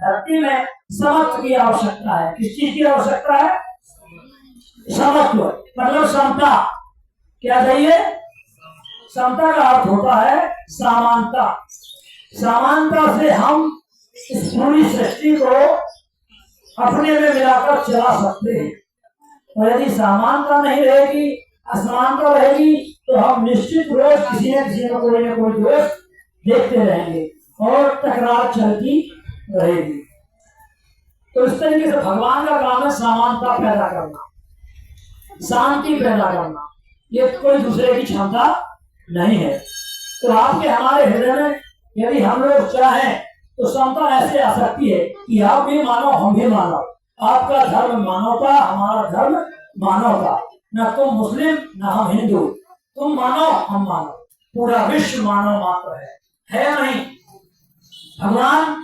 धरती में समत्व की आवश्यकता है। किस चीज की आवश्यकता है? समत्व मतलब समता। क्या चाहिए? समता का अर्थ होता है समानता। समानता से हम इस पूरी सृष्टि को अपने में मिलाकर चला सकते हैं। और यदि समानता नहीं रहेगी, असमानता रहेगी, तो हम निश्चित रोज किसी न कोई दोष देखते रहेंगे और तकरार चलती रहेगी। तो इस तरीके से भगवान का काम है समानता पैदा करना, शांति पैदा करना। ये कोई दूसरे की क्षमता नहीं है। तो आपके हमारे हृदय में यदि हम लोग चाहें तो समता ऐसे आ सकती है कि आप भी मानो हम भी मानो। आपका धर्म मानवता, हमारा धर्म मानवता। न तुम मुस्लिम न हम हिंदू, तुम मानो हम मानो, पूरा विश्व मानव मात्र है नहीं? भगवान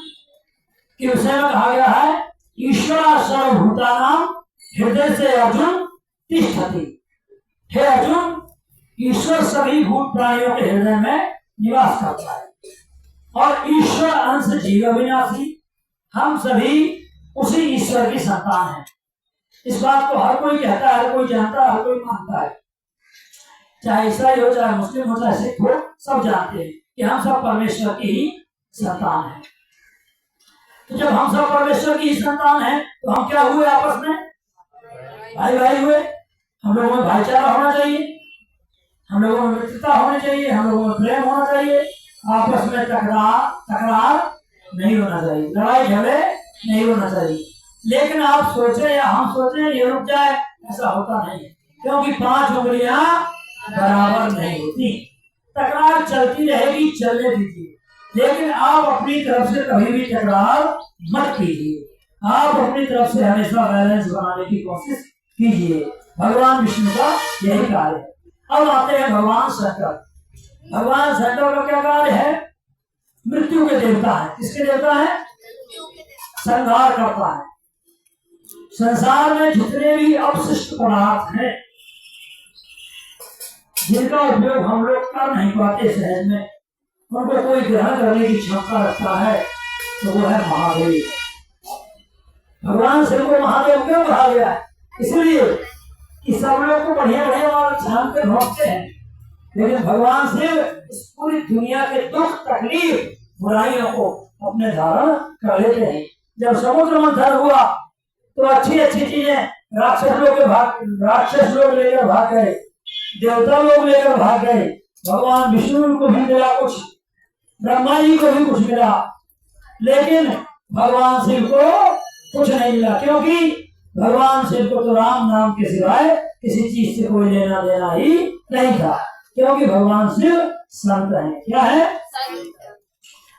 के विषय में कहा गया है ईश्वर सर्वभूतानां हृदय से अर्जुन तिष्ठति। हे अर्जुन, ईश्वर सभी भूत प्राणियों के हृदय में निवास करता है और ईश्वर अंश जीव विनाशी। हम सभी उसी ईश्वर की संतान हैं। इस बात को हर कोई कहता है, हर कोई जानता है, हर कोई मानता है। चाहे ईसाई हो, चाहे मुस्लिम हो, चाहे सिख हो, सब जानते हैं कि हम सब परमेश्वर की ही संतान हैं। तो जब हम सब परमेश्वर की ही संतान हैं तो हम क्या हुए? आपस में भाई भाई हुए। हम लोगों में भाईचारा होना चाहिए, हम लोगों में मित्रता होनी चाहिए, हम लोगों में प्रेम होना चाहिए, आपस में तकरार नहीं होना चाहिए, लड़ाई झगड़े नहीं होना चाहिए। लेकिन आप सोचे या हम सोचे ये रुक जाए, ऐसा होता नहीं है, क्योंकि 5 उंगलियां बराबर नहीं होती। तकरार चलती रहेगी, चलने दीजिए, लेकिन आप अपनी तरफ से कभी भी तकरार मत कीजिए। आप अपनी तरफ से हमेशा बैलेंस बनाने की कोशिश कीजिए। भगवान विष्णु का यही कार्य है। अब आते हैं भगवान शंकर। भगवान शंकर का क्या कार्य है? मृत्यु के देवता है। किसके देवता है? संहार करता है। संसार में जितने भी अवशिष्ट पदार्थ हैं जिनका उपयोग हम लोग कर नहीं पाते सहज में, उनको कोई ग्रहण करने की क्षमता रखता है तो वो है महादेव। भगवान शिव को महादेव क्यों कहा गया है? इसलिए कि सब लोग को बढ़िया बढ़िया वाला छान के भोगते हैं, लेकिन भगवान शिव इस पूरी दुनिया के दुख तकलीफ बुराइयों को अपने धारण कर लेते हैं। जब समुद्र मंथन हुआ तो अच्छी अच्छी चीजें राक्षस लोग लेकर भाग गए, देवता लोग लेकर भाग गए। भगवान विष्णु को भी मिला कुछ, ब्रह्मा जी को भी कुछ मिला, लेकिन भगवान शिव को कुछ नहीं मिला, क्योंकि भगवान शिव को तो राम नाम के सिवाय किसी चीज से कोई लेना देना ही नहीं था, क्योंकि भगवान शिव संत है। क्या है?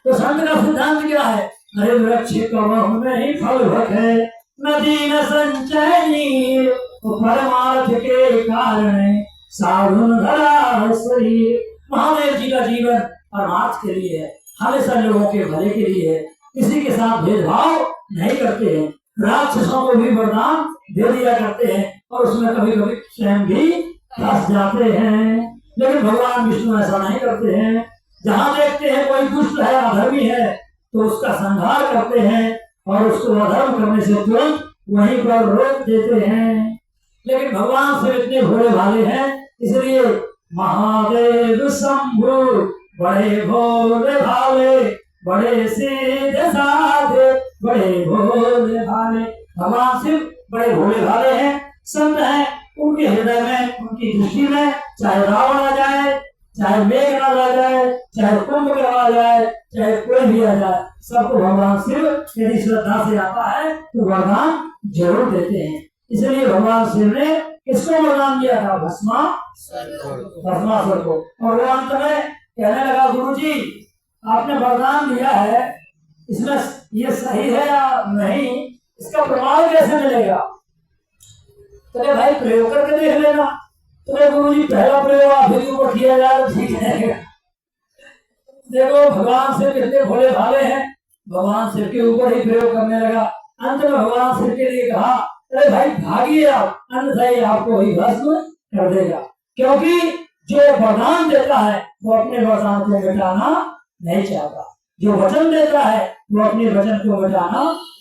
तो संत का सिद्धांत क्या है? अरे वृक्ष कवम नहीं फल भखे, नदी न संचय नीर, परमार्थ के कारण साधुन धरा शरीर। महादेव जी का जीवन परमार्थ के लिए है, हमेशा लोगों के भले के लिए है, किसी के साथ भेदभाव नहीं करते हैं। राक्षसों को भी वरदान दे दिया करते हैं और उसमें कभी कभी स्वयं भी फंस जाते हैं, लेकिन भगवान विष्णु ऐसा नहीं करते हैं। जहाँ देखते हैं कोई दुष्ट है, अधर्मी है, तो उसका संहार करते हैं और उसको अधर्म करने से तुरंत वहीं पर रोक देते हैं। लेकिन भगवान से इतने भोले भाले हैं, इसलिए महादेव शंभु बड़े भोले भाले, बड़े सीधे साधे, बड़े भोले भाले। भगवान शिव बड़े भोले भाले हैं, संत हैं। उनके हृदय में, उनकी दृष्टि में चाहे रावण आ जाए, चाहे मेघनाद आ जाए, चाहे कुंभकर्ण आ जाए, चाहे कोई भी आ जाए, सबको भगवान शिव यदि श्रद्धा से आता है तो वरदान जरूर देते हैं। इसलिए भगवान शिव ने किसको वरदान दिया था? भस्मासुर को। और वो अंत में कहने लगा, गुरु जी आपने वरदान दिया है, इसमें ये सही है या नहीं, इसका प्रमाण कैसे मिलेगा? तो भाई प्रयोग करके देख लेना। तो गुरु जी पहला प्रयोग आप ही ऊपर किया जाए तो ठीक रहेगा। देखो भगवान शिव कितने भोले भाले हैं, भगवान शिव के ऊपर ही प्रयोग करने लगा। अंत में भगवान शिव के लिए कहा, अरे भाई भागिए आप, अन्यथा ही आपको ही भस्म कर देगा। क्योंकि जो वरदान देता है वो अपने वरदान को मिटाना नहीं चाहता, जो वचन देता है वो अपने वजन को बजाना